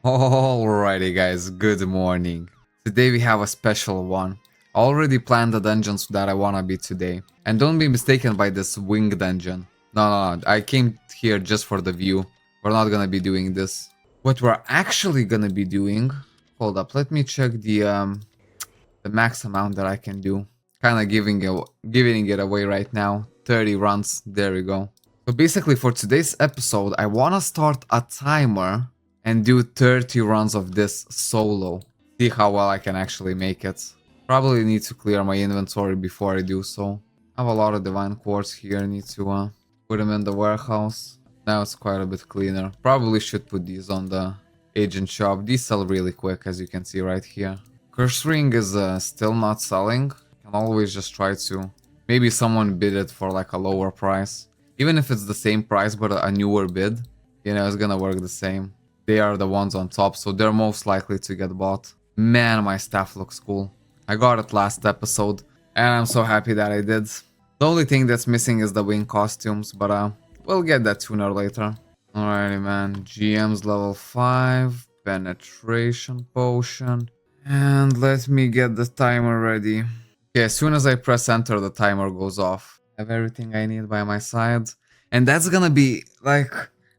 Alrighty guys, good morning. Today we have a special one. I already planned the dungeons that I wanna be today. And don't be mistaken by this wing dungeon. No, I came here just for the view. We're not gonna be doing this. What we're actually gonna be doing... Hold up, let me check the max amount that I can do. Kinda giving it away right now. 30 runs, there we go. So basically for today's episode, I wanna start a timer and do 30 runs of this solo. See how well I can actually make it. Probably need to clear my inventory before I do so. I have a lot of divine quartz here, need to put them in the warehouse. Now it's quite a bit cleaner. Probably should put these on the agent shop. These sell really quick, as you can see right here. Curse ring is still not selling. Can always just try to... Maybe someone bid it for like a lower price. Even if it's the same price but a newer bid, you know, it's gonna work the same. They are the ones on top, so they're most likely to get bought. Man, my staff looks cool. I got it last episode, and I'm so happy that I did. The only thing that's missing is the wing costumes, but we'll get that sooner or later. Alrighty, man. GM's level 5, penetration potion. And let me get the timer ready. Okay, as soon as I press enter, the timer goes off. I have everything I need by my side. And that's gonna be, like...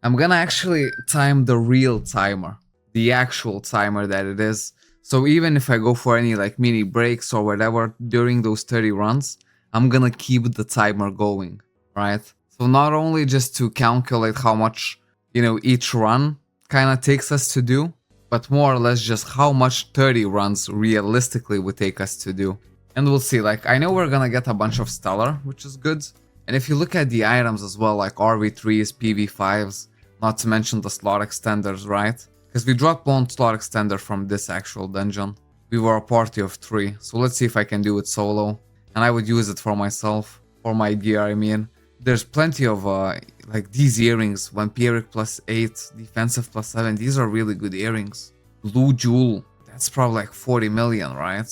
I'm gonna actually time the real timer, the actual timer that it is. So even if I go for any like mini breaks or whatever during those 30 runs, I'm gonna keep the timer going, right? So not only just to calculate how much, you know, each run kind of takes us to do, but more or less just how much 30 runs realistically would take us to do. And we'll see, like, I know we're gonna get a bunch of stellar, which is good. And if you look at the items as well, like RV3s, PV5s, not to mention the slot extenders, right? Because we dropped one slot extender from this actual dungeon. We were a party of 3, so let's see if I can do it solo. And I would use it for myself, for my gear, I mean. There's plenty of, like these earrings, Vampiric +8, Defensive +7, these are really good earrings. Blue Jewel, that's probably like 40 million, right?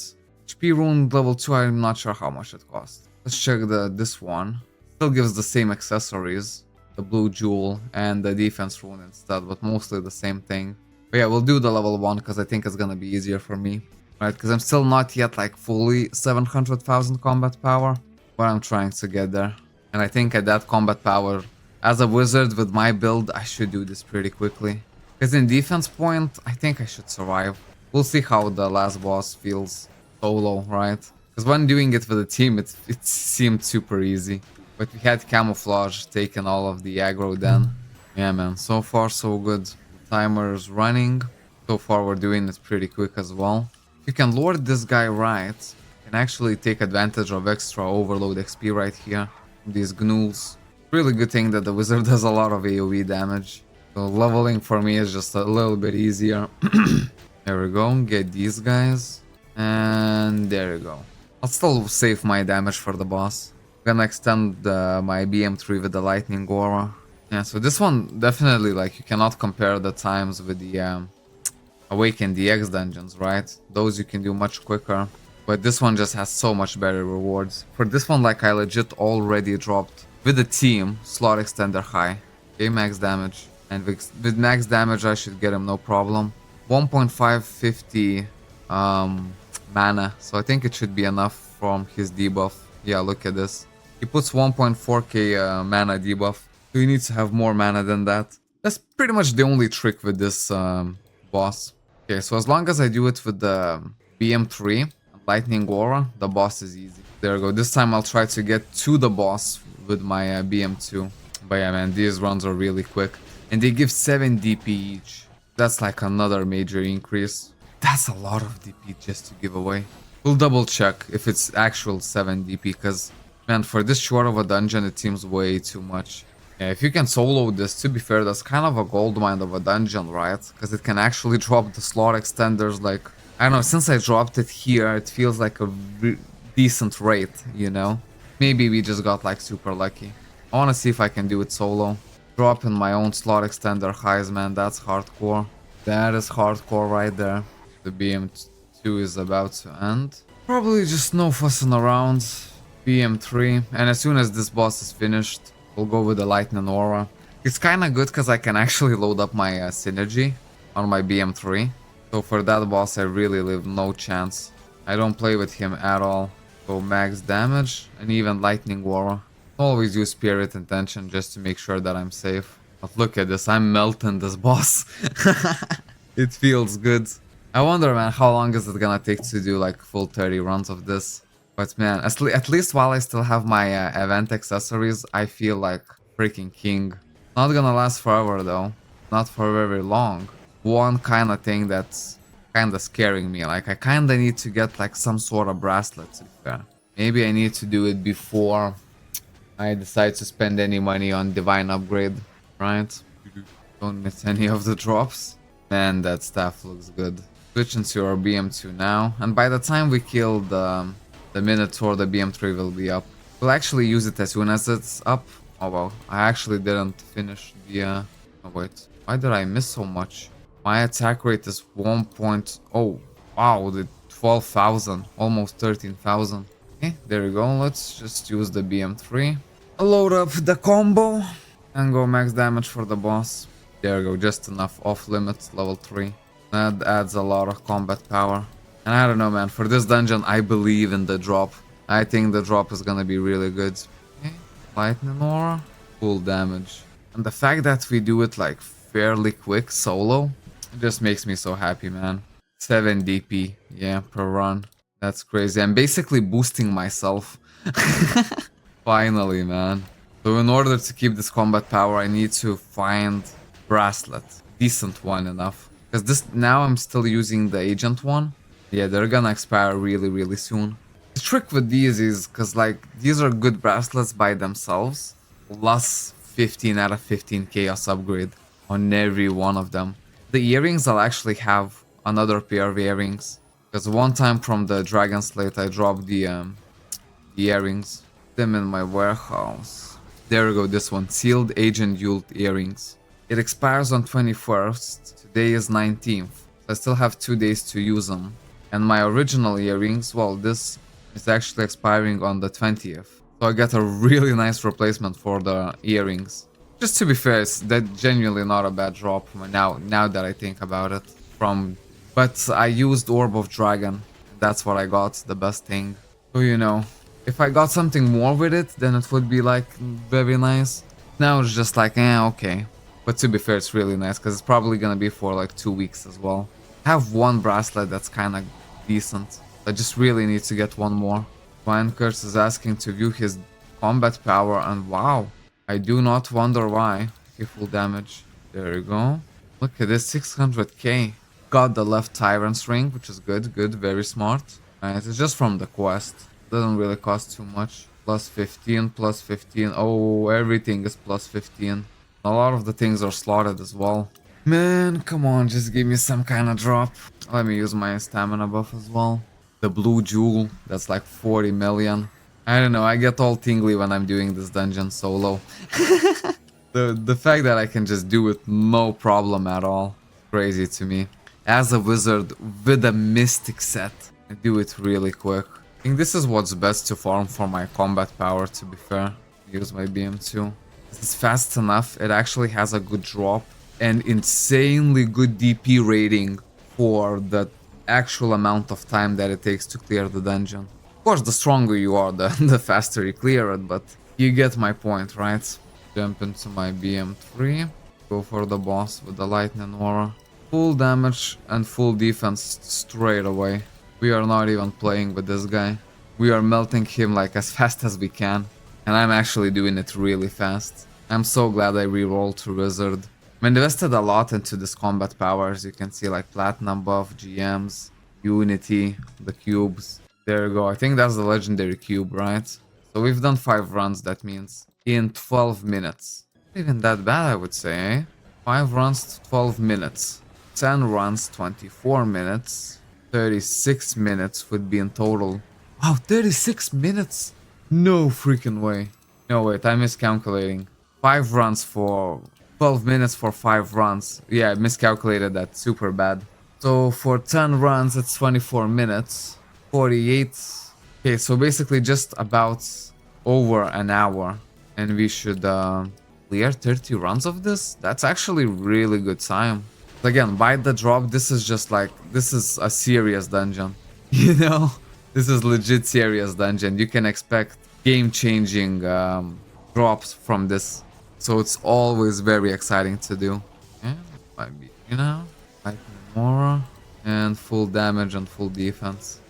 HP Rune level 2, I'm not sure how much it costs. Let's check this one. Still gives the same accessories, the blue jewel and the defense rune instead, but mostly the same thing. But yeah, we'll do the level 1 because I think it's gonna be easier for me, right? Because I'm still not yet like fully 700,000 combat power, but I'm trying to get there. And I think at that combat power, as a wizard with my build, I should do this pretty quickly. Because in defense point, I think I should survive. We'll see how the last boss feels solo, right? Because when doing it with a team, it seemed super easy. But we had camouflage taking all of the aggro then. Yeah, man, so far so good. The timer is running. So far we're doing it pretty quick as well. If you can lord this guy right, you can actually take advantage of extra overload XP right here. These gnolls. Really good thing that the wizard does a lot of AoE damage. So leveling for me is just a little bit easier. There we go, get these guys. And there you go. I'll still save my damage for the boss. Gonna extend my BM3 with the lightning aura. Yeah, so this one definitely, like, you cannot compare the times with the Awaken DX dungeons, right? Those you can do much quicker, but this one just has so much better rewards. For this one, like, I legit already dropped with the team slot extender high. Okay, max damage, and with max damage I should get him no problem. 1.550 mana, so I think it should be enough from his debuff. Yeah, look at this. He puts 1.4k mana debuff, so he needs to have more mana than that. That's pretty much the only trick with this boss. Okay, so as long as I do it with the BM3 and Lightning Aura, the boss is easy. There we go. This time I'll try to get to the boss with my BM2. But yeah, man, these runs are really quick. And they give 7 DP each. That's like another major increase. That's a lot of DP just to give away. We'll double check if it's actual 7 DP, because, man, for this short of a dungeon, it seems way too much. Yeah, if you can solo this, to be fair, that's kind of a goldmine of a dungeon, right? Because it can actually drop the slot extenders, like, I don't know, since I dropped it here, it feels like a decent rate, you know? Maybe we just got, like, super lucky. I want to see if I can do it solo. Dropping my own slot extender highs, man, that's hardcore. That is hardcore right there. The BM2 is about to end. Probably just no fussing around. BM3, and as soon as this boss is finished, we'll go with the lightning aura. It's kind of good because I can actually load up my synergy on my BM3. So for that boss I really leave no chance. I don't play with him at all. So max damage and even lightning war. Always use spirit intention just to make sure that I'm safe. But look at this, I'm melting this boss. It feels good. I wonder, man, how long is it gonna take to do like full 30 runs of this? But man, at least while I still have my event accessories, I feel like freaking king. Not gonna last forever though. Not for very long. One kind of thing that's kind of scaring me. Like I kind of need to get like some sort of bracelet to be fair. Maybe I need to do it before I decide to spend any money on divine upgrade, right? Don't miss any of the drops. Man, that staff looks good. Switch into our BM2 now, and by the time we kill the Minotaur, the BM3 will be up. We'll actually use it as soon as it's up. Oh well, I actually didn't finish the... Oh wait, why did I miss so much? My attack rate is 1. Oh, wow, the 12,000, almost 13,000. Okay, there we go, let's just use the BM3. Load up the combo and go max damage for the boss. There we go, just enough off limit, level 3. That adds a lot of combat power. And I don't know, man, for this dungeon I believe in the drop. I think the drop is gonna be really good. Okay, lightning aura, full damage. And the fact that we do it like fairly quick solo, it just makes me so happy, man. 7 DP, yeah, per run. That's crazy. I'm basically boosting myself. Finally, man. So in order to keep this combat power, I need to find bracelet. Decent one enough. Because this now I'm still using the agent one. Yeah, they're gonna expire really soon. The trick with these is because like these are good bracelets by themselves. Plus 15 out of 15 chaos upgrade on every one of them. The earrings I'll actually have another pair of earrings. Because one time from the Dragon Slate I dropped the earrings. Them in my warehouse. There we go, this one. Sealed Agent Yult earrings. It expires on 21st. Today is 19th. So I still have 2 days to use them. And my original earrings, well, this is actually expiring on the 20th. So I got a really nice replacement for the earrings. Just to be fair, it's that genuinely not a bad drop now that I think about it. But I used Orb of Dragon. That's what I got, the best thing. So you know, if I got something more with it, then it would be like very nice. Now it's just like, okay. But to be fair, it's really nice because it's probably gonna be for like 2 weeks as well. I have one bracelet that's kind of decent. I just really need to get one more. Lion Curse is asking to view his combat power, and wow, I do not wonder why. Okay, full damage. There you go. Look at this, 600k. Got the left Tyrant's Ring, which is good, very smart. It's just from the quest. Doesn't really cost too much. Plus 15, plus 15. Oh, everything is plus 15. A lot of the things are slotted as well. Man, come on, just give me some kind of drop. Let me use my stamina buff as well. The blue jewel, that's like 40 million. I don't know, I get all tingly when I'm doing this dungeon solo. The fact that I can just do it no problem at all, crazy to me. As a wizard with a mystic set, I do it really quick. I think this is what's best to farm for my combat power, to be fair. Use my BM2. It's fast enough, it actually has a good drop and insanely good DP rating for the actual amount of time that it takes to clear the dungeon. Of course, the stronger you are, the faster you clear it, but you get my point, right? Jump into my BM3, go for the boss with the lightning aura. Full damage and full defense straight away. We are not even playing with this guy. We are melting him like as fast as we can. And I'm actually doing it really fast. I'm so glad I re-rolled to Wizard. I invested a lot into this combat power, as you can see, like Platinum buff, GMs, Unity, the cubes. There you go, I think that's the legendary cube, right? So we've done 5 runs, that means, in 12 minutes. Not even that bad, I would say, eh? 5 runs, 12 minutes. 10 runs, 24 minutes. 36 minutes would be in total. Wow, 36 minutes? No freaking way. No, wait, I'm miscalculating. 5 runs for 12 minutes for 5 runs. Yeah, I miscalculated that super bad. So for 10 runs, it's 24 minutes. 48. Okay, so basically just about over an hour. And we should clear 30 runs of this? That's actually really good time. Again, by the drop, this is just like, this is a serious dungeon. You know? This is legit serious dungeon. You can expect game-changing drops from this. So it's always very exciting to do. Yeah, might be, you know? Like more and full damage and full defense.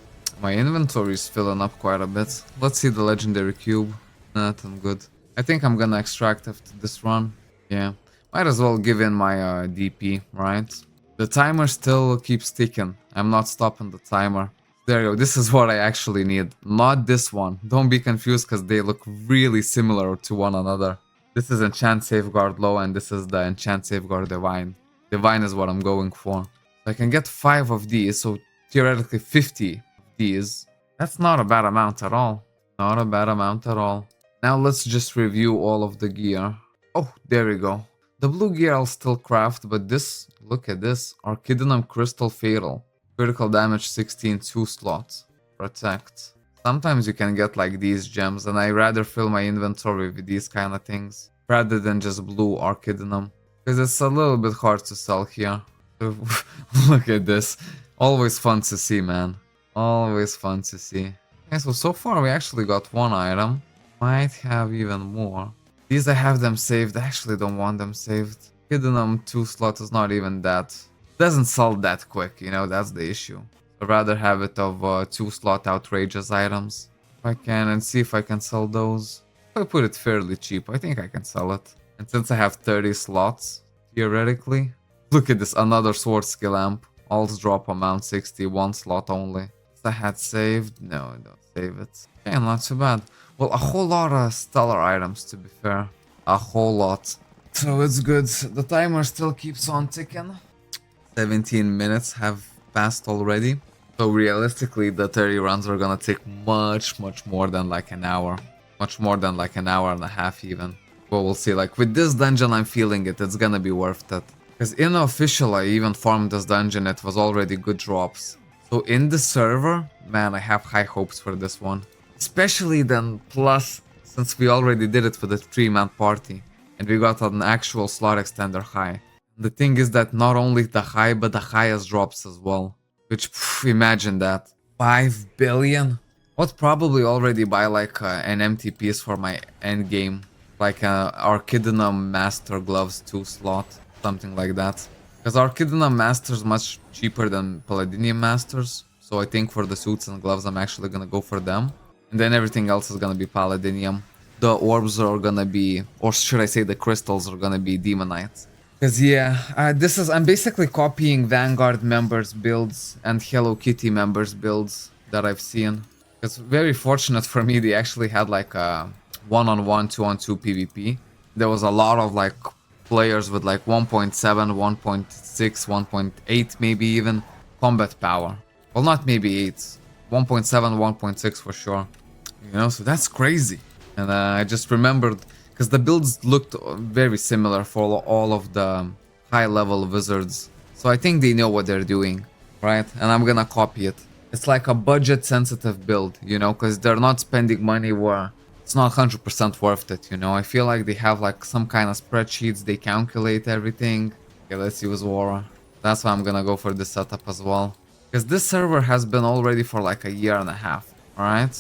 My inventory is filling up quite a bit. Let's see the legendary cube. Nothing good. I think I'm gonna extract after this run. Yeah. Might as well give in my DP, right? The timer still keeps ticking. I'm not stopping the timer. There you go. This is what I actually need. Not this one. Don't be confused because they look really similar to one another. This is Enchant Safeguard Low and this is the Enchant Safeguard Divine. Divine is what I'm going for. So I can get 5 of these, so theoretically 50 of these. That's not a bad amount at all. Not a bad amount at all. Now let's just review all of the gear. Oh, there we go. The blue gear I'll still craft, but this, look at this. Archidinum Crystal Fatal. Critical damage 16, 2 slots. Protect. Sometimes you can get like these gems, and I rather fill my inventory with these kind of things rather than just blue Archidinum. Because it's a little bit hard to sell here. Look at this. Always fun to see, man. Always fun to see. Okay, so far we actually got 1 item. Might have even more. These I have them saved. I actually don't want them saved. Archidinum 2 slot is not even that. Doesn't sell that quick, you know, that's the issue. I'd rather have it of 2 slot outrageous items. If I can, and see if I can sell those. If I put it fairly cheap, I think I can sell it. And since I have 30 slots, theoretically. Look at this, another sword skill amp. Alls drop amount 60, 1 slot only. If I had saved, no, I don't save it. Okay, not too bad. Well, a whole lot of stellar items, to be fair. A whole lot. So it's good. The timer still keeps on ticking. 17 minutes have passed already. So realistically, the 30 runs are gonna take much more than like an hour. Much more than like an hour and a half even. But we'll see. Like with this dungeon, I'm feeling it. It's gonna be worth it. Because in the official, I even farmed this dungeon. It was already good drops. So in the server, man, I have high hopes for this one. Especially then plus, since we already did it for the 3-man party. And we got an actual slot extender high. The thing is that not only the high, but the highest drops as well. Which, imagine that. 5 billion? I'd probably already buy like an empty piece for my end game. Like Archidinum Master Gloves 2 slot. Something like that. Because Archidinum Master is much cheaper than Paladinium Masters. So I think for the suits and gloves, I'm actually gonna go for them. And then everything else is gonna be Paladinium. The orbs are gonna be, or should I say the crystals are gonna be Demonites. Because yeah, I'm basically copying Vanguard members builds and Hello Kitty members builds that I've seen. It's very fortunate for me, they actually had like a 1-on-1, 2-on-2 PvP. There was a lot of like players with like 1.7, 1.6, 1.8 maybe even combat power. Well, not maybe 8, 1.7, 1.6 for sure. You know, so that's crazy. And I just remembered, because the builds looked very similar for all of the high-level wizards. So I think they know what they're doing, right? And I'm gonna copy it. It's like a budget-sensitive build, you know, because they're not spending money where it's not 100% worth it, you know? I feel like they have like some kind of spreadsheets, they calculate everything. Okay, let's use Aura. That's why I'm gonna go for this setup as well. Because this server has been already for like a year and a half, alright?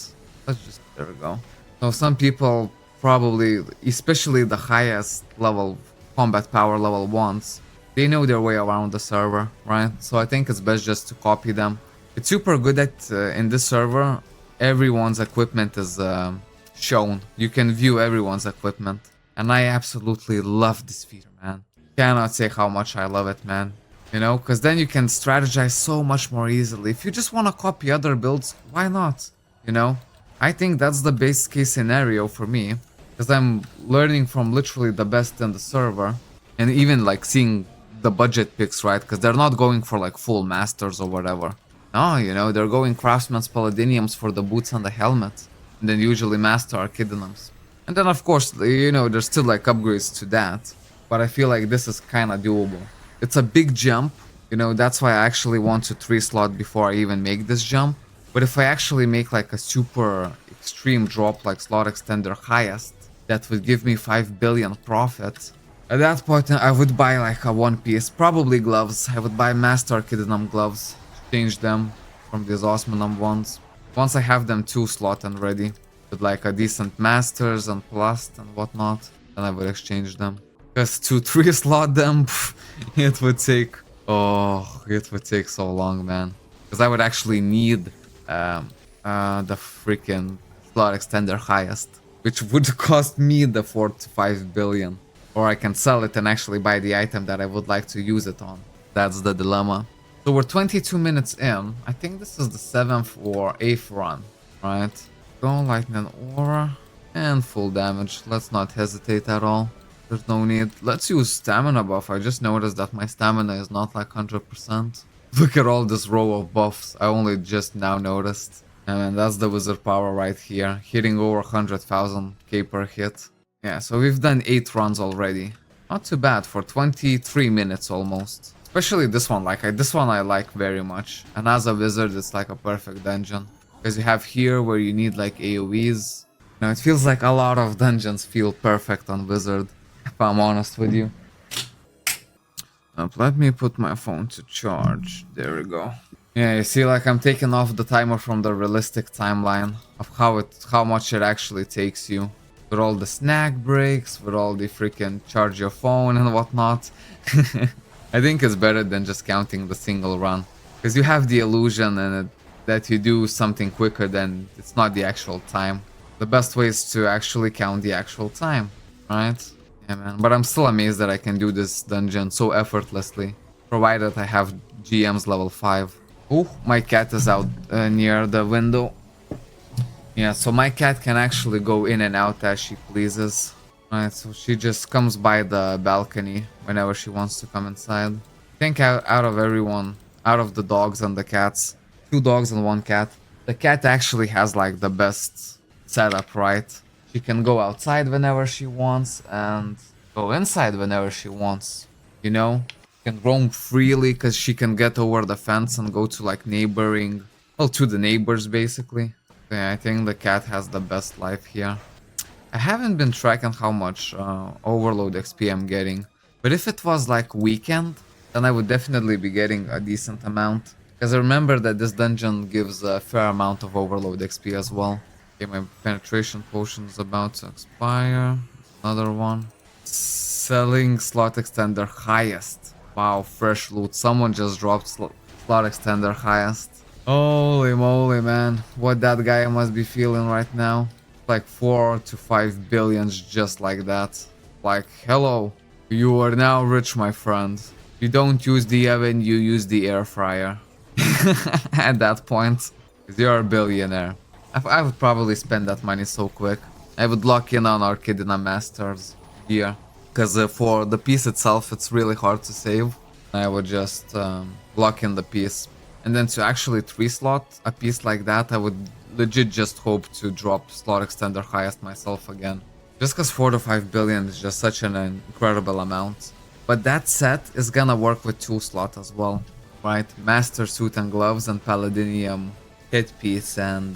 Let's just, there we go. So some people probably, especially the highest level combat power level ones, they know their way around the server, right? So I think it's best just to copy them. It's super good that in this server, everyone's equipment is shown. You can view everyone's equipment. And I absolutely love this feature, man. Cannot say how much I love it, man. You know, because then you can strategize so much more easily. If you just want to copy other builds, why not? You know? I think that's the base case scenario for me. Because I'm learning from literally the best in the server. And even like seeing the budget picks, right? Because they're not going for like full masters or whatever. No, you know, they're going craftsman's paladiniums for the boots and the helmet. And then usually master archidinums. And then of course, you know, there's still like upgrades to that. But I feel like this is kind of doable. It's a big jump. You know, that's why I actually want to 3-slot before I even make this jump. But if I actually make like a super extreme drop like slot extender highest, that would give me 5 billion profit. At that point, I would buy like a one piece, probably gloves. I would buy Master Archidinum gloves, change them from these Osmanum ones. Once I have them 2-slot and ready, with like a decent Masters and Plast and whatnot, then I would exchange them. Because to 3-slot them, it would take, oh, it would take so long, man. Because I would actually need the freaking slot extender highest, which would cost me the 4 to 5 billion. Or I can sell it and actually buy the item that I would like to use it on. That's the dilemma. So we're 22 minutes in. I think this is the 7th or 8th run, right? Go Lightning Aura and full damage. Let's not hesitate at all. There's no need. Let's use stamina buff. I just noticed that my stamina is not like 100%. Look at all this row of buffs. I only just now noticed. And that's the wizard power right here. Hitting over 100,000k per hit. Yeah, so we've done 8 runs already. Not too bad for 23 minutes almost. Especially this one, this one I like very much. And as a wizard, it's like a perfect dungeon. Because you have here where you need like AoEs. Now it feels like a lot of dungeons feel perfect on wizard, if I'm honest with you. Let me put my phone to charge. There we go. Yeah, you see, like I'm taking off the timer from the realistic timeline of how much it actually takes you. With all the snack breaks, with all the freaking charge your phone and whatnot. I think it's better than just counting the single run. Because you have the illusion that you do something quicker than it's not the actual time. The best way is to actually count the actual time, right? Yeah, man. But I'm still amazed that I can do this dungeon so effortlessly. Provided I have GM's level 5. Oh, my cat is out near the window. Yeah, so my cat can actually go in and out as she pleases. Right, so she just comes by the balcony whenever she wants to come inside. I think out of everyone, out of the dogs and the cats, 2 dogs and 1 cat, the cat actually has like the best setup, right? She can go outside whenever she wants and go inside whenever she wants, you know? She can roam freely because she can get over the fence and go to like neighboring, well, to the neighbors basically. Yeah, I think the cat has the best life here. I haven't been tracking how much overload XP I'm getting, but if it was like weekend, then I would definitely be getting a decent amount. Because I remember that this dungeon gives a fair amount of overload XP as well. Okay, my penetration potion is about to expire. Another one. Selling slot extender highest. Wow, fresh loot. Someone just dropped slot extender highest. Holy moly, man. What that guy must be feeling right now. Like 4 to 5 billions just like that. Like, hello. You are now rich, my friend. You don't use the oven, you use the air fryer. At that point. You're a billionaire. I would probably spend that money so quick. I would lock in on Archidina Masters here. Because for the piece itself, it's really hard to save. I would just lock in the piece. And then to actually 3-slot a piece like that, I would legit just hope to drop slot extender highest myself again. Just because 4 to 5 billion is just such an incredible amount. But that set is gonna work with 2-slot as well, right? Master suit and gloves and Paladinium headpiece and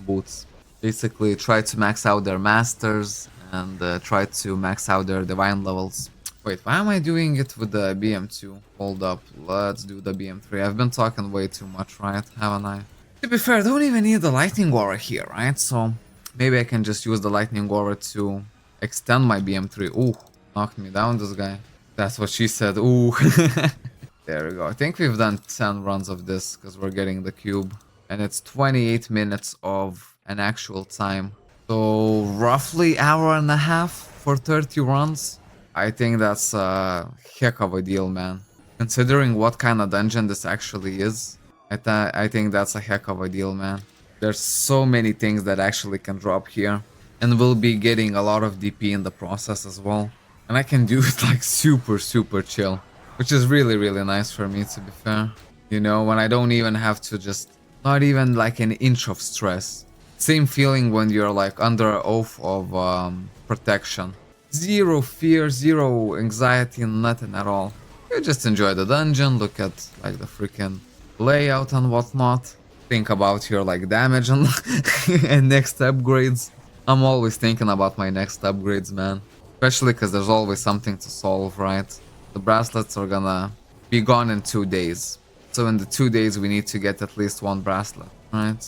boots. Basically try to max out their masters and try to max out their divine levels. Wait, why am I doing it with the BM2? Hold up, let's do the BM3. I've been talking way too much, right? Haven't I? To be fair, I don't even need the lightning aura here, right? So maybe I can just use the lightning aura to extend my BM3. Ooh, knocked me down, this guy. That's what she said. Ooh. There we go. I think we've done 10 runs of this because we're getting the cube. And it's 28 minutes of an actual time. So roughly hour and a half for 30 runs. I think that's a heck of a deal, man. Considering what kind of dungeon this actually is, I think that's a heck of a deal, man. There's so many things that actually can drop here. And we'll be getting a lot of DP in the process as well. And I can do it like super chill. Which is really nice for me, to be fair. You know, when I don't even have to just... Not even like an inch of stress. Same feeling when you're like under an oath of protection. Zero fear, zero anxiety, nothing at all. You just enjoy the dungeon, look at like the freaking layout and whatnot. Think about your like damage and, and next upgrades. I'm always thinking about my next upgrades, man. Especially because there's always something to solve, right? The bracelets are gonna be gone in 2 days. So in the 2 days we need to get at least one bracelet, right?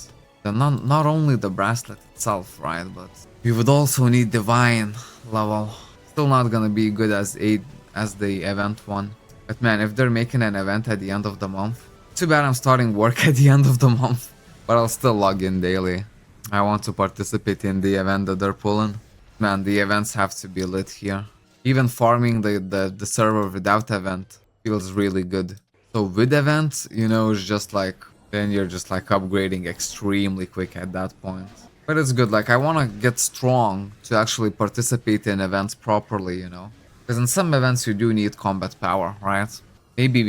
Then not only the bracelet itself, right? But we would also need divine level. Still not gonna be good as the event one. But man, if they're making an event at the end of the month, too bad I'm starting work at the end of the month. But I'll still log in daily. I want to participate in the event that they're pulling. Man, the events have to be lit here. Even farming the server without event feels really good. So with events, you know, it's just like, then you're just like upgrading extremely quick at that point. But it's good, like I want to get strong to actually participate in events properly, you know. Because in some events you do need combat power, right? Maybe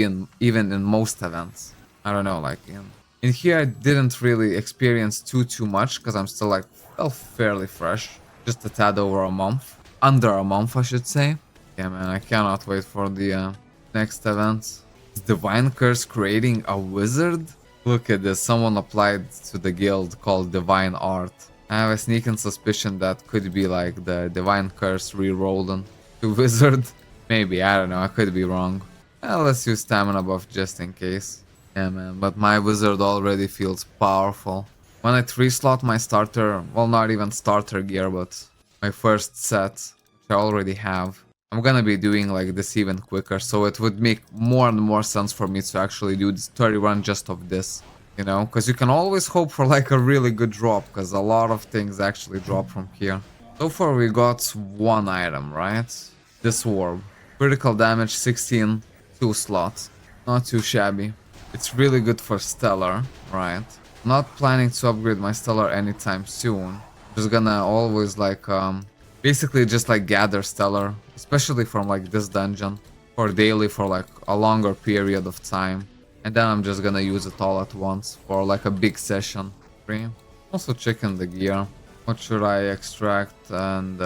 even in most events. I don't know, like in here I didn't really experience too much because I'm still like fairly fresh. Just a tad over a month. Under a month, I should say. Yeah, man, I cannot wait for the next event. Is Divine Curse creating a wizard? Look at this, someone applied to the guild called Divine Art. I have a sneaking suspicion that could be like the Divine Curse re-rolling to wizard. Maybe, I don't know, I could be wrong. Let's use stamina buff just in case. Yeah, man, but my wizard already feels powerful. When I 3-slot my starter, well, not even starter gear, but my first set, which I already have, I'm gonna be doing like this even quicker, so it would make more and more sense for me to actually do this 30 run just of this, you know, because you can always hope for like a really good drop, because a lot of things actually drop from here. So far we got one item, right? This orb. Critical damage 16, 2 slots. Not too shabby. It's really good for Stellar, right? Not planning to upgrade my Stellar anytime soon. Just gonna always like basically just like gather Stellar, especially from like this dungeon, for daily for like a longer period of time. And then I'm just gonna use it all at once for like a big session. Also checking the gear. What should I extract and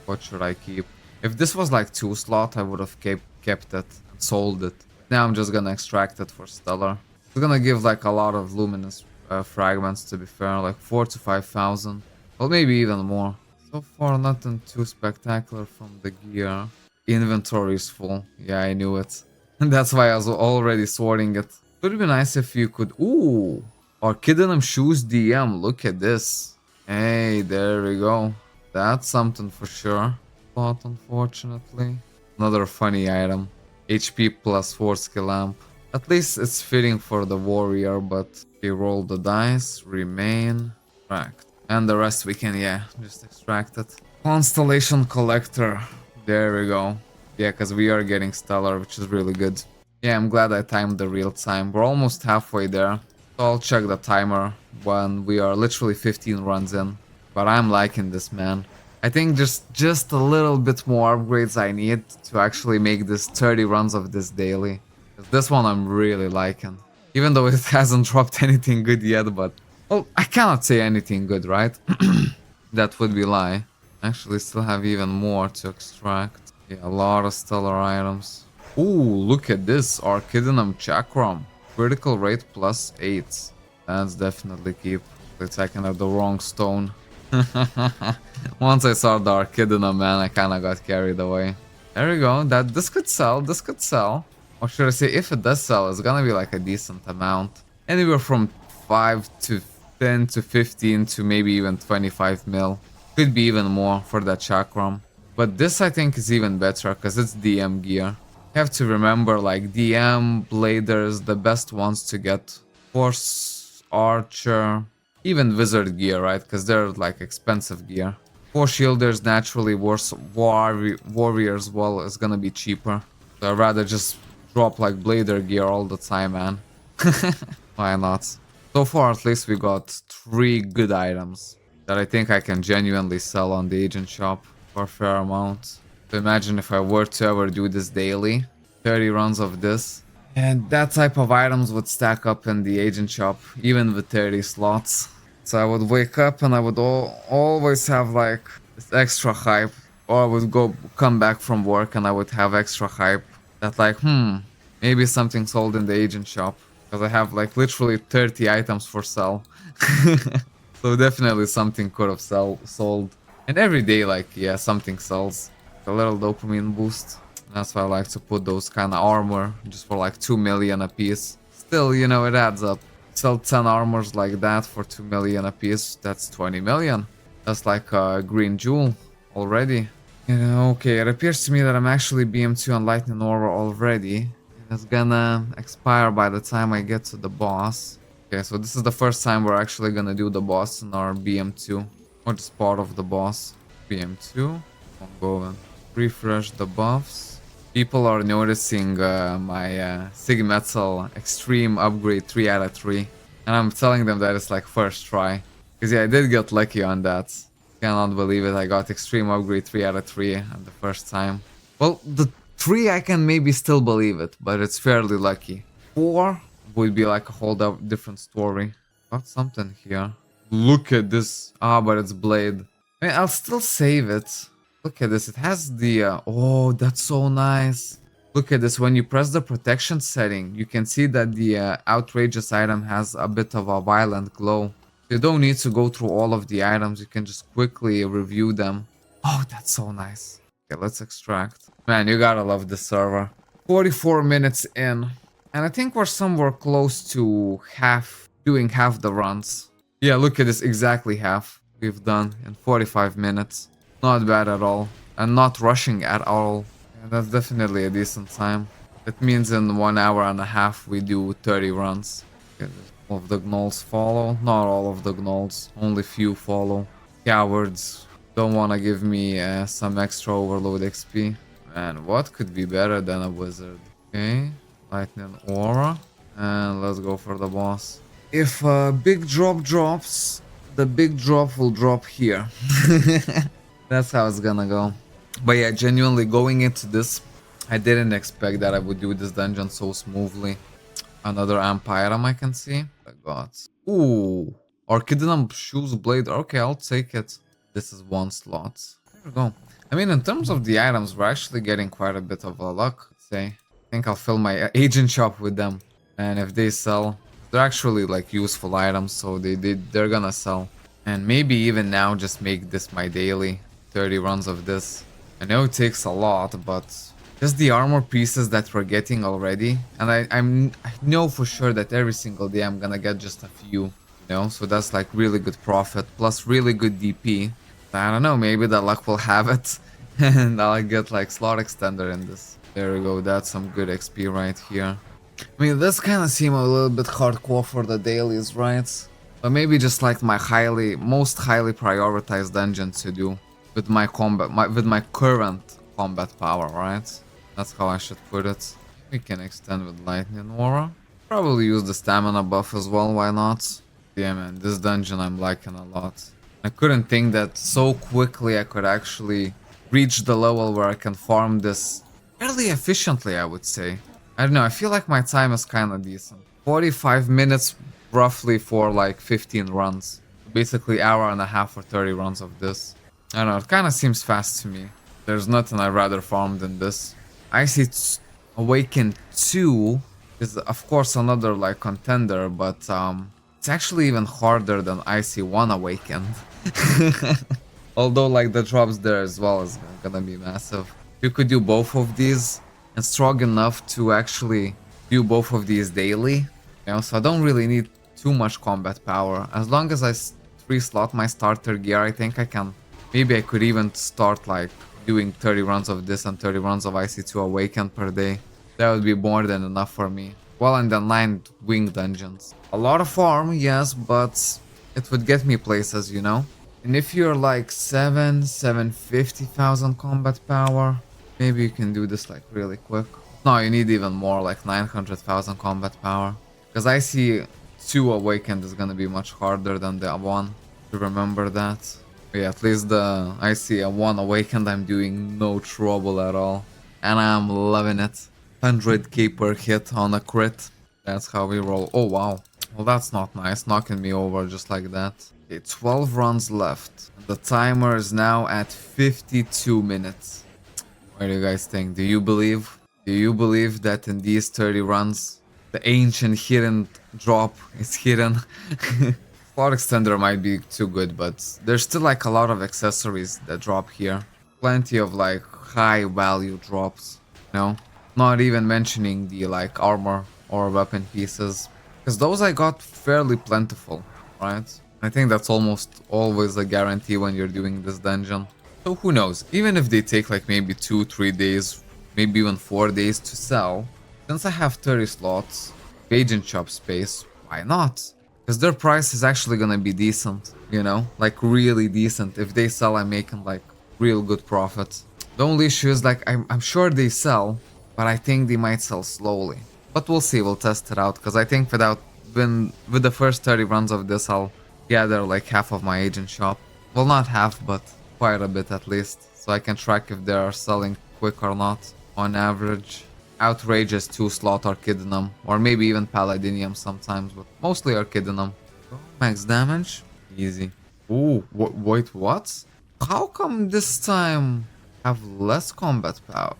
what should I keep? If this was like 2-slot, I would have kept it and sold it. Now I'm just gonna extract it for Stellar. It's gonna give like a lot of luminous fragments, to be fair, like 4,000 to 5,000. Well, maybe even more. So far, nothing too spectacular from the gear. Inventory is full. Yeah, I knew it. And that's why I was already sorting it. Would be nice if you could... Ooh! Archidinum Shoes DM. Look at this. Hey, there we go. That's something for sure. But unfortunately. Another funny item. HP plus 4 skill lamp. At least it's fitting for the warrior, but we roll the dice, remain, extract. And the rest we can, yeah, just extract it. Constellation Collector. There we go. Yeah, because we are getting Stellar, which is really good. Yeah, I'm glad I timed the real time. We're almost halfway there. So I'll check the timer when we are literally 15 runs in. But I'm liking this, man. I think just a little bit more upgrades I need to actually make this 30 runs of this daily. This one I'm really liking. Even though it hasn't dropped anything good yet, but... Well, I cannot say anything good, right? That would be lie. Actually still have even more to extract. Yeah, a lot of stellar items. Ooh, look at this. Archidinum Chakram. Critical rate plus 8. That's definitely keep. Attacking at the wrong stone. Once I saw the Archidinum, man, I kinda got carried away. There we go. This could sell. This could sell. Or should I say, if it does sell, it's gonna be like a decent amount. Anywhere from 5 to 10 to 15 to maybe even 25 mil. Could be even more for that chakram. But this I think is even better because it's DM gear. You have to remember like DM, bladers, the best ones to get. Force, archer, even wizard gear, right? Because they're like expensive gear. For shielders, naturally, warriors, well, is gonna be cheaper. So I'd rather just drop like blader gear all the time, man. Why not? So far, at least we got 3 good items that I think I can genuinely sell on the agent shop for a fair amount. So imagine if I were to ever do this daily, 30 runs of this, and that type of items would stack up in the agent shop, even with 30 slots. So I would wake up and I would always have like this extra hype, or I would come back from work and I would have extra hype that like, maybe something sold in the agent shop. Because I have like literally 30 items for sale. So definitely something could have sold. And every day like, yeah, something sells. A little dopamine boost. That's why I like to put those kind of armor just for like 2 million a piece. Still, you know, it adds up. Sell 10 armors like that for 2 million a piece. That's 20 million. That's like a green jewel already. You know, okay, it appears to me that I'm actually BM2 on Lightning Aura already. It's gonna expire by the time I get to the boss. Okay, so this is the first time we're actually gonna do the boss in our BM2. Or just part of the boss. BM2. I'll go and refresh the buffs. People are noticing my Sig Metal Extreme upgrade 3 out of 3. And I'm telling them that it's like first try. Because yeah, I did get lucky on that. Cannot believe it, I got Extreme upgrade 3 out of 3 at the first time. Well, the 3 I can maybe still believe it, but it's fairly lucky. 4 would be like a whole different story. Got something here. Look at this. Ah, but it's blade. I mean, I'll still save it. Look at this. It has the... oh, that's so nice. Look at this. When you press the protection setting, you can see that the outrageous item has a bit of a violent glow. You don't need to go through all of the items. You can just quickly review them. Oh, that's so nice. Okay, let's extract. Man, you gotta love this server. 44 minutes in. And I think we're somewhere close to doing half the runs. Yeah, look at this, exactly half we've done in 45 minutes. Not bad at all. And not rushing at all. Yeah, that's definitely a decent time. It means in 1 hour and a half we do 30 runs. Okay, all of the gnolls follow. Not all of the gnolls, only few follow. Cowards don't want to give me some extra overload XP. Man, what could be better than a wizard? Okay, lightning aura. And let's go for the boss. If a big drop drops, the big drop will drop here. That's how it's gonna go. But yeah, genuinely going into this, I didn't expect that I would do this dungeon so smoothly. Another amp item I can see. I got. Ooh, Orchidinum Shoes Blade. Okay, I'll take it. This is 1 slot. There we go. I mean, in terms of the items, we're actually getting quite a bit of luck, I'd say. I think I'll fill my agent shop with them. And if they sell, they're actually like useful items, so they're gonna sell. And maybe even now just make this my daily. 30 runs of this. I know it takes a lot, but just the armor pieces that we're getting already. And I know for sure that every single day I'm gonna get just a few, you know? So that's like really good profit, plus really good DP. I don't know, maybe the luck will have it. And I'll get like slot extender in this. There we go, that's some good XP right here. I mean, this kind of seems a little bit hardcore for the dailies, right? But maybe just like my most highly prioritized dungeon to do with my with my current combat power, right? That's how I should put it. We can extend with lightning aura. Probably use the stamina buff as well, why not? Yeah, man, this dungeon I'm liking a lot. I couldn't think that so quickly I could actually reach the level where I can farm this fairly efficiently, I would say. I don't know, I feel like my time is kind of decent. 45 minutes roughly for like 15 runs. Basically hour and a half for 30 runs of this. I don't know, it kind of seems fast to me. There's nothing I'd rather farm than this. Icy Awaken 2 is of course another like contender, but it's actually even harder than Icy 1 Awakened. Although like the drops there as well is gonna be massive. You could do both of these and strong enough to actually do both of these daily. You know, so I don't really need too much combat power. As long as I 3-slot my starter gear, I think I can. Maybe I could even start like doing 30 runs of this and 30 runs of IC2 Awakened per day. That would be more than enough for me. Well, and then 9 wing dungeons. A lot of farm, yes, but it would get me places, you know? And if you're like 750,000 combat power, maybe you can do this like really quick. No, you need even more, like 900,000 combat power. Because I see 2 Awakened is gonna be much harder than the 1. To remember that. But yeah, at least I see a 1 Awakened, I'm doing no trouble at all. And I'm loving it. 100k per hit on a crit. That's how we roll. Oh wow. Well, that's not nice, knocking me over just like that. Okay, 12 runs left. The timer is now at 52 minutes. What do you guys think? Do you believe? Do you believe that in these 30 runs, the ancient hidden drop is hidden? Slot extender might be too good, but there's still like a lot of accessories that drop here. Plenty of like high value drops, you know? Not even mentioning the like armor or weapon pieces, because those I got fairly plentiful, right? I think that's almost always a guarantee when you're doing this dungeon. So who knows, even if they take like maybe 2-3 days, maybe even 4 days to sell, since I have 30 slots, agent shop space, why not? Because their price is actually gonna be decent, you know? Like really decent. If they sell, I'm making like real good profit. The only issue is like I'm sure they sell, but I think they might sell slowly. But we'll see, we'll test it out, because I think with the first 30 runs of this, I'll gather like half of my agent shop. Well, not half, but quite a bit at least, so I can track if they are selling quick or not on average. Outrageous 2-slot Archidinum, or maybe even Paladinium sometimes, but mostly Archidinum. Oh, max damage? Easy. Ooh, wait, what? How come this time have less combat power,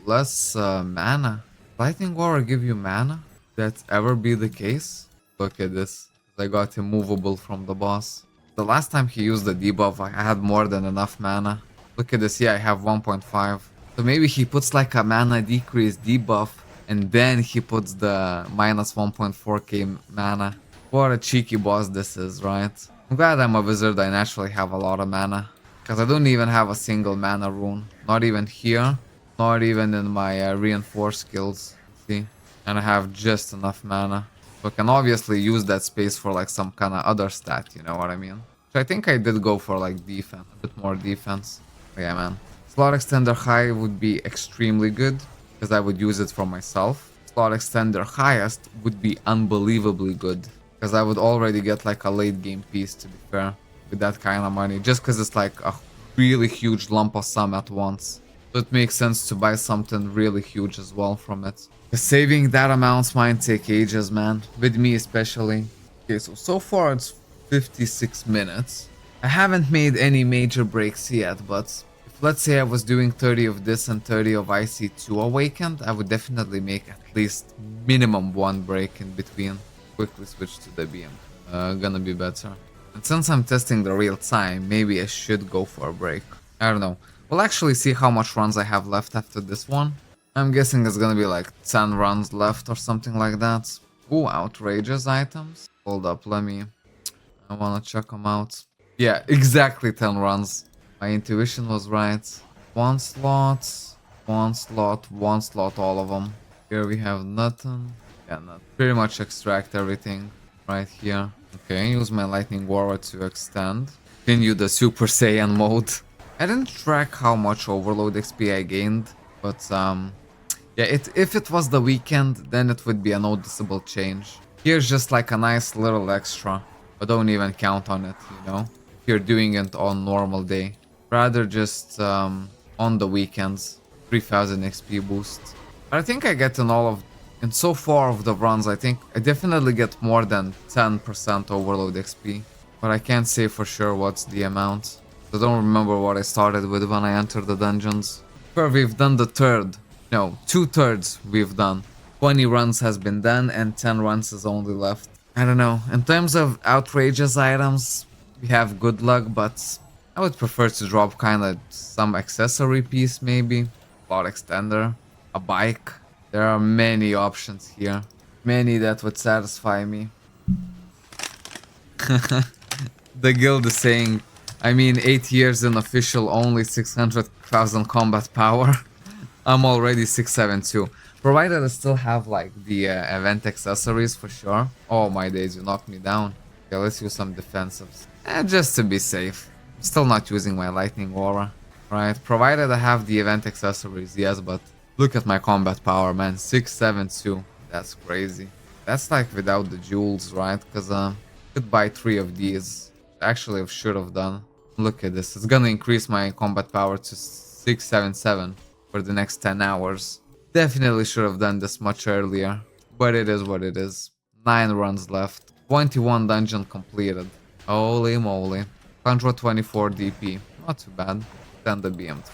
less mana? Lightning Aura give you mana? That ever be the case? Look at this. I got immovable from the boss. The last time he used the debuff, I had more than enough mana. Look at this, yeah, I have 1.5. So maybe he puts like a mana decrease debuff, and then he puts the minus 1.4k mana. What a cheeky boss this is, right? I'm glad I'm a wizard, I naturally have a lot of mana. Because I don't even have a single mana rune. Not even here, not even in my reinforced skills. See? And I have just enough mana. So I can obviously use that space for like some kind of other stat, you know what I mean? So I think I did go for like defense, a bit more defense. Yeah, man. Slot extender high would be extremely good, because I would use it for myself. Slot extender highest would be unbelievably good, because I would already get like a late game piece, to be fair, with that kind of money, just because it's like a really huge lump of sum at once. So it makes sense to buy something really huge as well from it. Saving that amount might take ages, man, with me especially. Okay, so far it's 56 minutes. I haven't made any major breaks yet, but if let's say I was doing 30 of this and 30 of IC2 Awakened, I would definitely make at least minimum one break in between. Quickly switch to the BM. Gonna be better. And since I'm testing the real time, maybe I should go for a break. I don't know. We'll actually see how much runs I have left after this one. I'm guessing it's gonna be like 10 runs left or something like that. Ooh, outrageous items. Hold up, I wanna check them out. Yeah, exactly 10 runs. My intuition was right. One slot, one slot, one slot, all of them. Here we have nothing. Yeah, not pretty much extract everything right here. Okay, use my lightning aura to extend. Continue the Super Saiyan mode. I didn't track how much overload XP I gained, but yeah, if it was the weekend, then it would be a noticeable change. Here's just like a nice little extra, but don't even count on it, you know? If you're doing it on normal day. Rather just on the weekends, 3000 XP boost. But I think I get in so far of the runs, I think I definitely get more than 10% overload XP. But I can't say for sure what's the amount. I don't remember what I started with when I entered the dungeons. Sure, we've done the third. No, 2/3 we've done. 20 runs has been done and 10 runs is only left. I don't know. In terms of outrageous items, we have good luck, but I would prefer to drop kind of some accessory piece maybe. Plot extender, a bike. There are many options here. Many that would satisfy me. The guild is saying, I mean 8 years in official, only 600,000 combat power. I'm already 672. Provided I still have like the event accessories for sure. Oh my days, you knocked me down. Okay, let's use some defensives. Just to be safe. I'm still not using my lightning aura. Right, provided I have the event accessories, yes, but look at my combat power, man. 672. That's crazy. That's like without the jewels, right? Because I could buy 3 of these. Actually, I should have done. Look at this. It's gonna increase my combat power to 677 for the next 10 hours. Definitely should have done this much earlier. But it is what it is. 9 runs left. 21 dungeon completed. Holy moly. 124 DP. Not too bad. Then the BM3.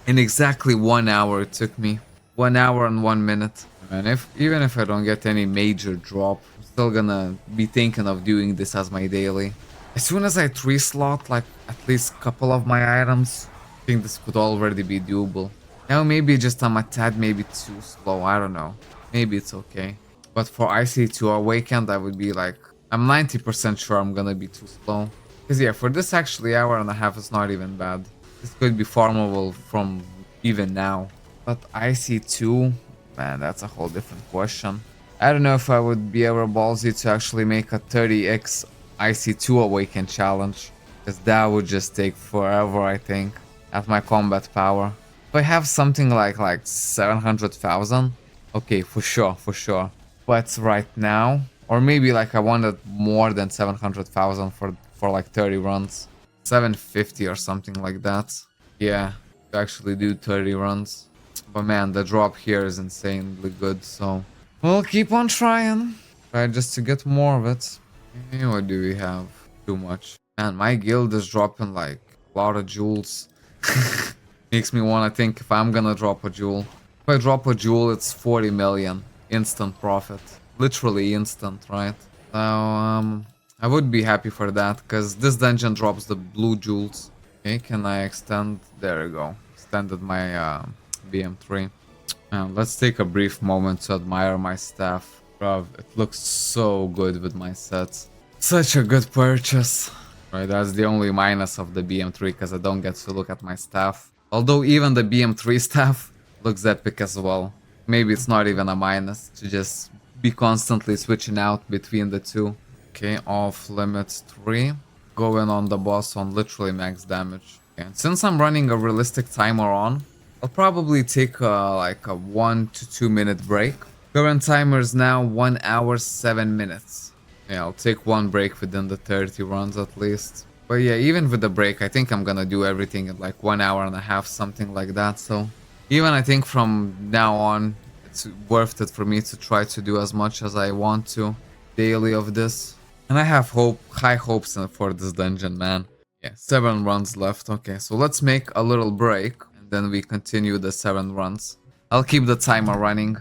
In exactly 1 hour it took me. 1 hour and 1 minute. And even if I don't get any major drop, I'm still gonna be thinking of doing this as my daily. As soon as I 3-slot like at least a couple of my items, I think this could already be doable. Now maybe just I'm a tad maybe too slow, I don't know. Maybe it's okay. But for IC2 Awakened, I would be like, I'm 90% sure I'm gonna be too slow. Because yeah, for this actually hour and a half is not even bad. This could be farmable from even now. But IC2, man, that's a whole different question. I don't know if I would be ever ballsy to actually make a 30x IC2 Awaken challenge. Because that would just take forever, I think, at my combat power. If I have something like 700,000, okay, for sure, for sure. But right now, or maybe like I wanted more than 700,000 for like 30 runs, 750 or something like that. Yeah, to actually do 30 runs. But man, the drop here is insanely good, so we'll keep on trying. Try just to get more of it. Okay, what do we have? Too much. Man, my guild is dropping like a lot of jewels. Makes me want to think if I'm gonna drop a jewel. If I drop a jewel, it's 40 million. Instant profit. Literally instant, right? So, I would be happy for that, because this dungeon drops the blue jewels. Okay, can I extend? There we go. Extended my BM3. Let's take a brief moment to admire my staff. Bruv, it looks so good with my sets. Such a good purchase. Right, that's the only minus of the BM3, because I don't get to look at my staff. Although even the BM3 staff looks epic as well. Maybe it's not even a minus to just be constantly switching out between the two. Okay, off limits 3. Going on the boss on literally max damage. Okay, and since I'm running a realistic timer on, I'll probably take like a 1 to 2 minute break. Current timer is now 1 hour 7 minutes. Yeah, I'll take one break within the 30 runs at least. But yeah, even with the break, I think I'm gonna do everything in like 1 hour and a half, something like that. So even I think from now on, it's worth it for me to try to do as much as I want to daily of this. And I have high hopes for this dungeon, man. Yeah, 7 runs left. Okay, so let's make a little break and then we continue the 7 runs. I'll keep the timer running.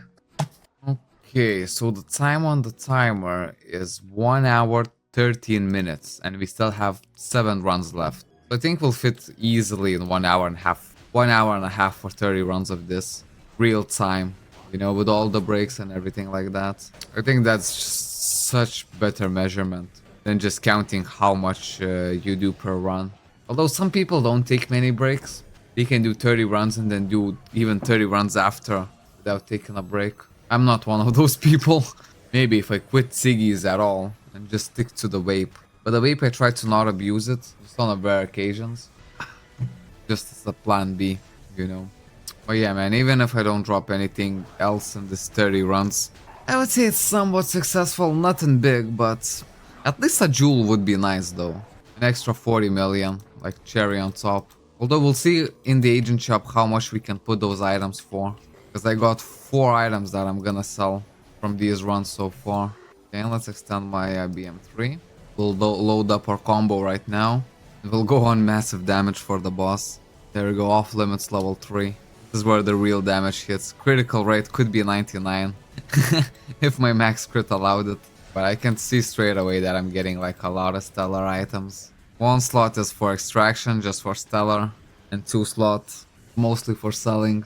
Okay, so the time on the timer is 1 hour 13 minutes and we still have 7 runs left. So I think we'll fit easily in 1 hour and a half. 1 hour and a half for 30 runs of this. Real time, you know, with all the breaks and everything like that. I think that's just such better measurement than just counting how much you do per run. Although some people don't take many breaks. They can do 30 runs and then do even 30 runs after without taking a break. I'm not one of those people. Maybe if I quit Siggy's at all and just stick to the vape. But the vape I try to not abuse it, just on rare occasions. Just as a plan B, you know. But yeah, man, even if I don't drop anything else in this 30 runs, I would say it's somewhat successful, nothing big, but at least a jewel would be nice though. An extra 40 million, like cherry on top. Although we'll see in the agent shop how much we can put those items for. Because I got 4 items that I'm gonna sell from these runs so far. Okay, let's extend my BM3. We'll load up our combo right now. It will go on massive damage for the boss. There we go, off limits level 3. This is where the real damage hits. Critical rate could be 99. If my max crit allowed it. But I can see straight away that I'm getting like a lot of stellar items. 1 slot is for extraction, just for stellar. And 2 slots, mostly for selling.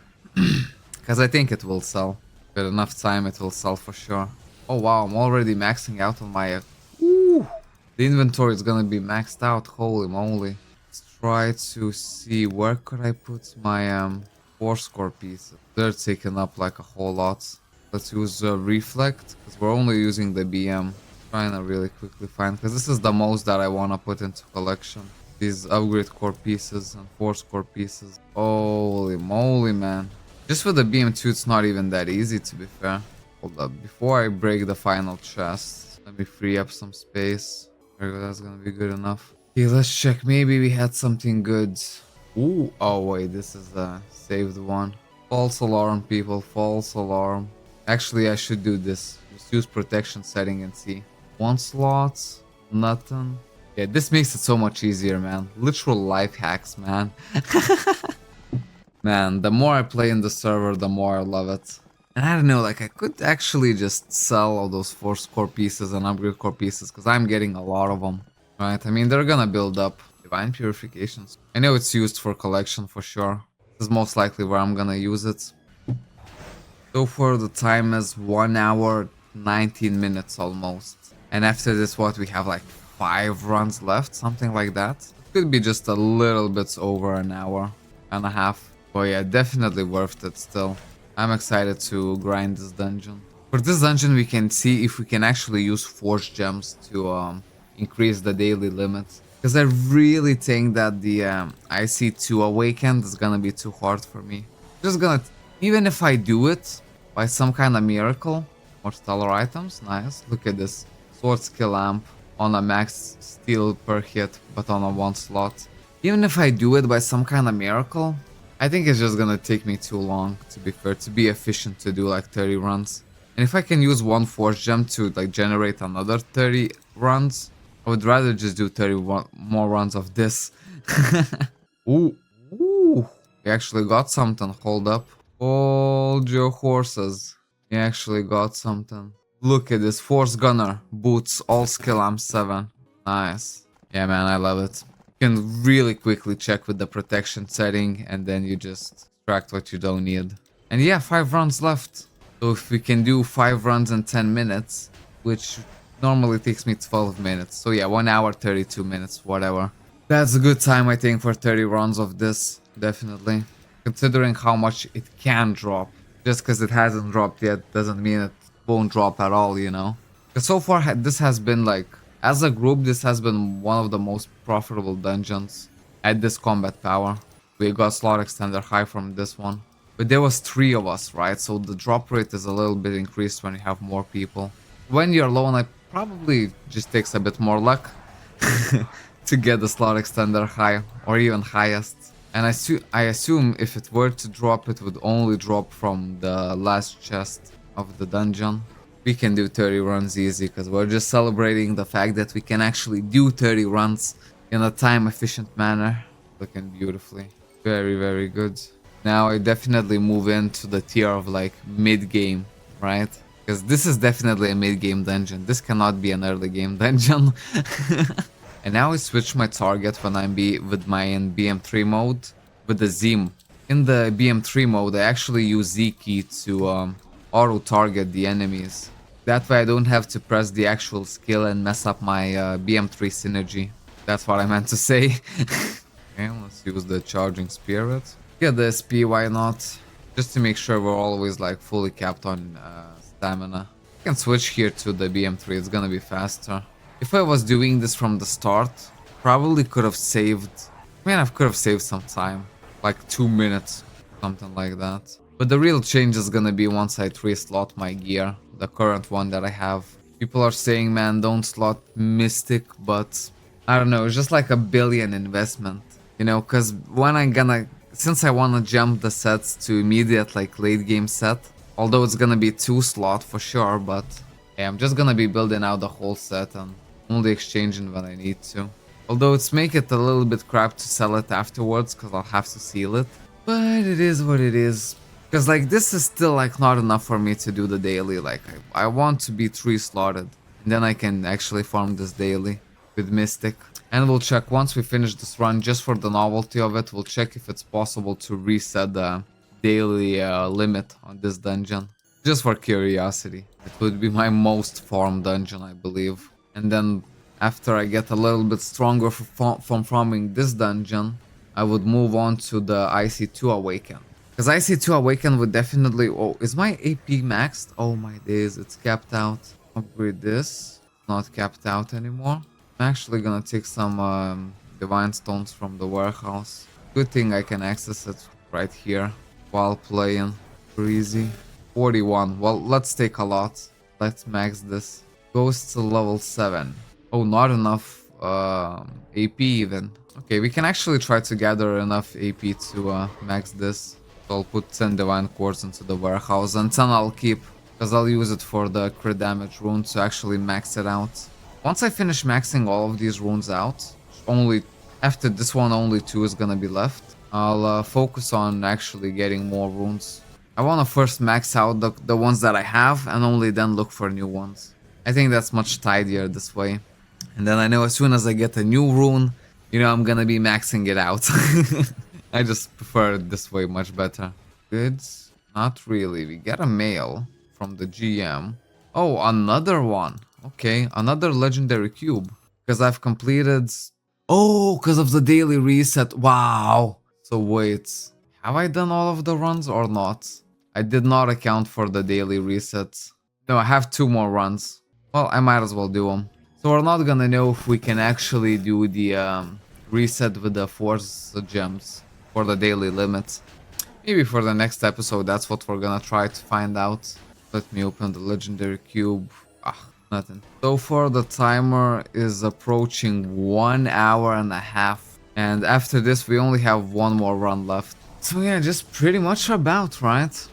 Because I think it will sell. With enough time it will sell for sure. Oh wow, I'm already maxing out on my... Ooh, the inventory is gonna be maxed out, holy moly. Let's try to see, where could I put my 4 score pieces? They're taking up like a whole lot. Let's use Reflect, because we're only using the BM. Trying to really quickly find, because this is the most that I want to put into collection. These upgrade core pieces and 4 score pieces. Holy moly, man. Just for the BM2, it's not even that easy, to be fair. Hold up, before I break the final chest, let me free up some space. There we go, that's gonna be good enough. Okay, let's check, maybe we had something good. Ooh, oh wait, this is a saved one. False alarm, people, false alarm. Actually, I should do this. Just use protection setting and see. 1 slot, nothing. Yeah, this makes it so much easier, man. Literal life hacks, man. Man, the more I play in the server, the more I love it. And I don't know, like I could actually just sell all those 4 score pieces and upgrade core pieces, because I'm getting a lot of them. Right, I mean, they're gonna build up. Divine Purifications. I know it's used for collection for sure. This is most likely where I'm gonna use it. So far the time is 1 hour 19 minutes almost. And after this, what, we have like 5 runs left, something like that. Could be just a little bit over an hour and a half. But yeah, definitely worth it still. I'm excited to grind this dungeon. For this dungeon, we can see if we can actually use forge gems to increase the daily limit. Because I really think that the IC2 Awakened is gonna be too hard for me. Just gonna, even if I do it by some kind of miracle, more stellar items, nice. Look at this. Sword skill amp on a max steel per hit, but on a 1 slot. Even if I do it by some kind of miracle, I think it's just gonna take me too long, to be fair, to be efficient to do like 30 runs. And if I can use one forge gem to like generate another 30 runs, I would rather just do 31 more runs of this. Ooh, ooh, we actually got something, hold up. Hold your horses. We actually got something. Look at this, Force Gunner, boots, all skill amp 7. Nice. Yeah man, I love it. You can really quickly check with the protection setting and then you just extract what you don't need. And yeah, 5 runs left. So if we can do 5 runs in 10 minutes, which normally takes me 12 minutes. So yeah, 1 hour 32 minutes, whatever. That's a good time I think for 30 runs of this, definitely. Considering how much it can drop. Just because it hasn't dropped yet doesn't mean it won't drop at all, you know. Because so far this has been like, as a group, this has been one of the most profitable dungeons at this combat power. We got slot extender high from this one. But there was 3 of us, right? So the drop rate is a little bit increased when you have more people. When you're alone, it probably just takes a bit more luck to get the slot extender high or even highest. And I assume if it were to drop, it would only drop from the last chest of the dungeon. We can do 30 runs easy because we're just celebrating the fact that we can actually do 30 runs in a time efficient manner. Looking beautifully. Very, very good. Now I definitely move into the tier of like mid-game, right? Because this is definitely a mid-game dungeon. This cannot be an early game dungeon. And now I switch my target when I'm with my in BM3 mode with the Zim. In the BM3 mode, I actually use Z key to auto-target the enemies. That way I don't have to press the actual skill and mess up my BM3 synergy. That's what I meant to say. Okay, let's use the charging spirit. Get the SP, why not? Just to make sure we're always like fully capped on stamina. I can switch here to the BM3, it's gonna be faster. If I was doing this from the start, probably could have saved... I mean, I could have saved some time. Like 2 minutes, something like that. But the real change is gonna be once I 3-slot my gear, the current one that I have. People are saying, man, don't slot Mystic, but... I don't know, it's just like a billion investment. You know, because when I'm gonna... Since I wanna jump the sets to immediate, like, late game set, although it's gonna be 2-slot for sure, but... Yeah, I'm just gonna be building out the whole set and only exchanging when I need to. Although it's make it a little bit crap to sell it afterwards, because I'll have to seal it. But it is what it is. Because like this is still like not enough for me to do the daily. Like I want to be 3-slotted. And then I can actually farm this daily with Mystic. And we'll check once we finish this run, just for the novelty of it, we'll check if it's possible to reset the daily limit on this dungeon. Just for curiosity. It would be my most farmed dungeon, I believe. And then after I get a little bit stronger from farming this dungeon, I would move on to the IC2 Awaken. Because IC2 Awaken would definitely... Oh, is my AP maxed? Oh my days, it's capped out. Upgrade this. Not capped out anymore. I'm actually gonna take some Divine Stones from the warehouse. Good thing I can access it right here while playing. Easy. 41. Well, let's take a lot. Let's max this. Goes to level 7. Oh, not enough AP even. Okay, we can actually try to gather enough AP to max this. So I'll put 10 Divine Quartz into the warehouse and 10 I'll keep. Because I'll use it for the crit damage rune to actually max it out. Once I finish maxing all of these runes out, only after this one only 2 is gonna be left. I'll focus on actually getting more runes. I want to first max out the ones that I have and only then look for new ones. I think that's much tidier this way. And then I know as soon as I get a new rune, you know, I'm gonna be maxing it out. I just prefer it this way much better. Goods? Not really. We get a mail from the GM. Oh, another one. Okay, another legendary cube. Because I've completed... Oh, because of the daily reset. Wow. So wait, have I done all of the runs or not? I did not account for the daily resets. No, I have 2 more runs. Well, I might as well do them. So we're not gonna know if we can actually do the reset with the force gems for the daily limit. Maybe for the next episode, that's what we're gonna try to find out. Let me open the legendary cube. Ah, nothing. So far, the timer is approaching 1 hour and a half. And after this, we only have 1 more run left. So yeah, just pretty much about, right?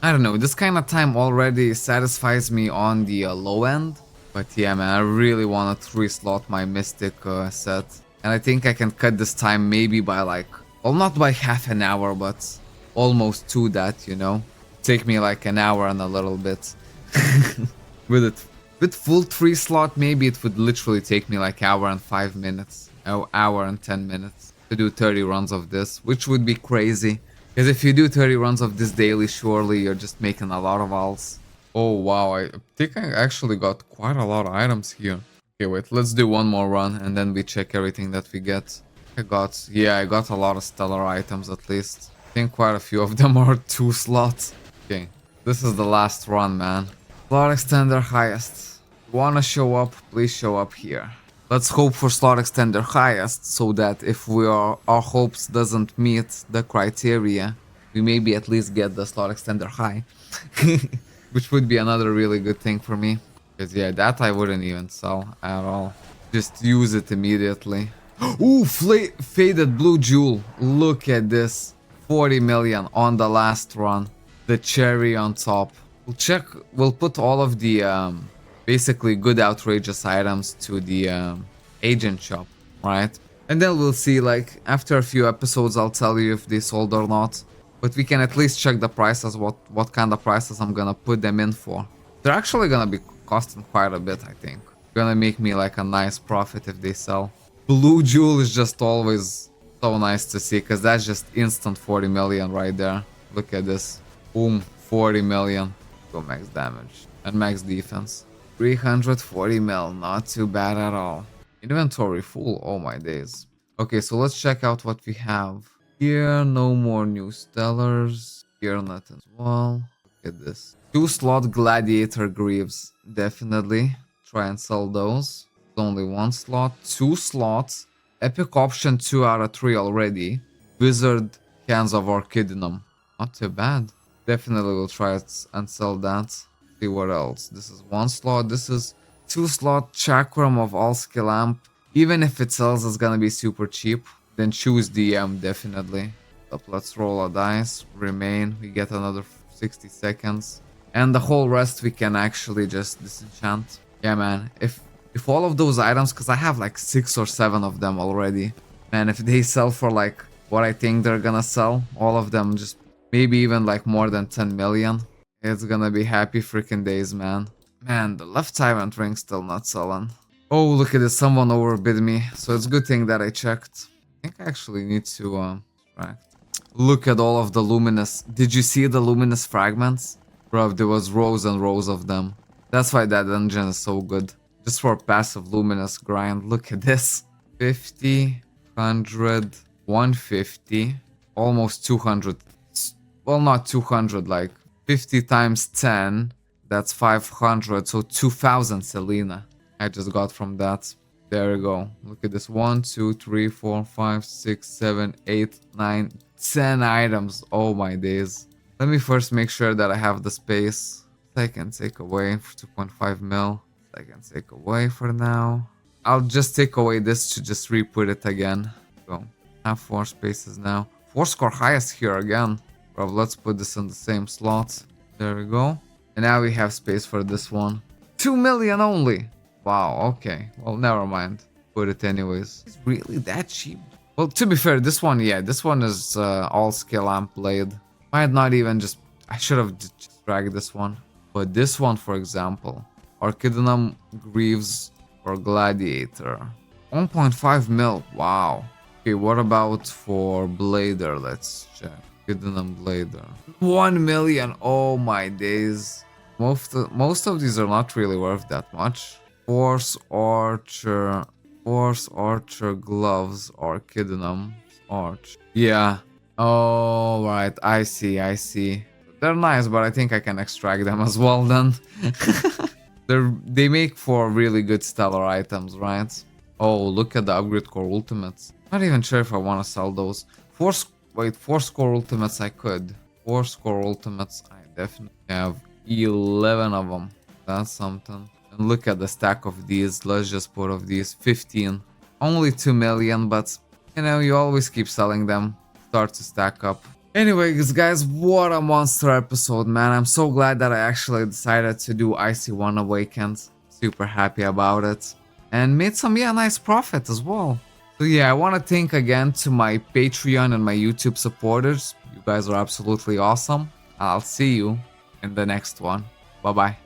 I don't know, this kind of time already satisfies me on the low end. But yeah, man, I really want to 3-slot my Mystic set. And I think I can cut this time maybe by like, well, not by half an hour, but almost to that, you know? Take me like an hour and a little bit. With full 3-slot, maybe it would literally take me like hour and 5 minutes. Oh, hour and 10 minutes to do 30 runs of this, which would be crazy. Because if you do 30 runs of this daily, surely you're just making a lot of alts. Oh wow, I think I actually got quite a lot of items here. Okay, wait, let's do 1 more run and then we check everything that we get. I got a lot of stellar items at least. I think quite a few of them are 2 slots. Okay, this is the last run, man. Slot extender highest. Wanna show up? Please show up here. Let's hope for slot extender highest, so that if our hopes doesn't meet the criteria, we maybe at least get the slot extender high. Which would be another really good thing for me. Because yeah, that I wouldn't even sell at all. Just use it immediately. Ooh, faded blue jewel. Look at this. 40 million on the last run. The cherry on top. We'll put all of the basically good outrageous items to the agent shop, right? And then we'll see, like, after a few episodes I'll tell you if they sold or not. But we can at least check the prices, what kind of prices I'm gonna put them in for. They're actually gonna be costing quite a bit, I think. Gonna make me like a nice profit if they sell. Blue jewel is just always so nice to see, because that's just instant 40 million right there. Look at this. Boom, 40 million. Go max damage and max defense. 340 mil, not too bad at all. Inventory full, oh my days. Okay, so let's check out what we have. Here, no more new stellars. Here, nothing as well. Look at this. 2-slot gladiator greaves. Definitely try and sell those. Only 1 slot. 2 slots. Epic option 2 out of 3 already. Wizard cans of Orchidinum. Not too bad. Definitely will try it and sell that. See what else. This is 1 slot. This is 2-slot Chakram of All Skill Amp. Even if it sells, it's gonna be super cheap. Then choose DM definitely. Let's roll a dice. Remain. We get another 60 seconds. And the whole rest we can actually just disenchant. Yeah, man. If all of those items, because I have like 6 or 7 of them already. Man, if they sell for like what I think they're gonna sell, all of them just maybe even like more than 10 million. It's gonna be happy freaking days, man. Man, the left tyrant ring still not selling. Oh, look at this. Someone overbid me. So it's a good thing that I checked. I think I actually need to look at all of the luminous. Did you see the luminous fragments? Bro, there was rows and rows of them. That's why that dungeon is so good. Just for passive luminous grind. Look at this. 50, 100, 150, almost 200. Well, not 200, like 50 times 10. That's 500, so 2000 Selena I just got from that. There we go. Look at this. 1, 2, 3, 4, 5, 6, 7, 8, 9, 10 items. Oh my days. Let me first make sure that I have the space. I can take away for 2.5 mil. I can take away for now. I'll just take away this to just re-put it again. So, have 4 spaces now. 4 score highest here again. Bro, let's put this in the same slot. There we go. And now we have space for this one. 2 million only. Wow, okay. Well, never mind. Put it anyways. It's really that cheap? Well, to be fair, this one, yeah, this one is all skill amp blade. Might not even just... I should have just dragged this one. But this one, for example. Orchidinum Greaves or Gladiator. 1.5 mil. Wow. Okay, what about for Blader? Let's check. Hidden Blader. 1 million. Oh my days. Most of these are not really worth that much. Force Archer. Force Archer gloves or Kidnum Arch. Yeah. Oh right. I see. I see. They're nice, but I think I can extract them as well then. They make for really good stellar items, right? Oh, look at the upgrade core ultimates. Not even sure if I want to sell those. Four score ultimates I could. 4 score ultimates I definitely have 11 of them. That's something. And look at the stack of these. Let's just put of these 15. Only 2 million, but you know, you always keep selling them. Start to stack up. Anyways, guys, what a monster episode, man. I'm so glad that I actually decided to do IC1 Awakened. Super happy about it. And made some, yeah, nice profit as well. So yeah, I want to thank again to my Patreon and my YouTube supporters. You guys are absolutely awesome. I'll see you in the next one. Bye-bye.